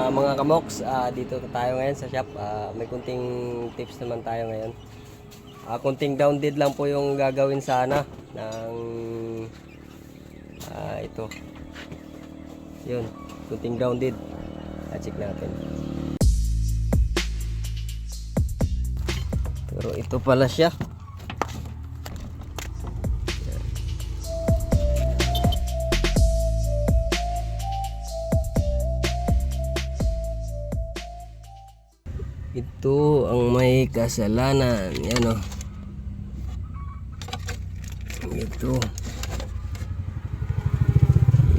Mga kamoks, dito tayo ngayon sa shop. May kunting tips naman tayo ngayon. Kunting grounded lang po yung gagawin sana ng ito. Yun, kunting grounded. Check natin. Pero ito pala siya. Ito ang may kasalanan. Yan o. Ito.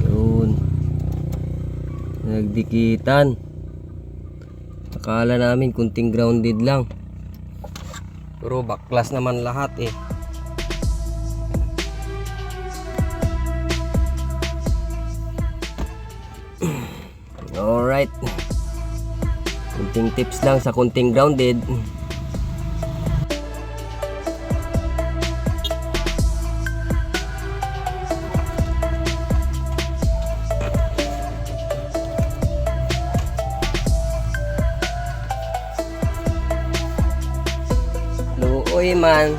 Yun. Nagdikitan. Akala namin kunting grounded lang. Pero baklas naman lahat eh. Alright. Kunting tips lang sa kunting grounded. Luoy man.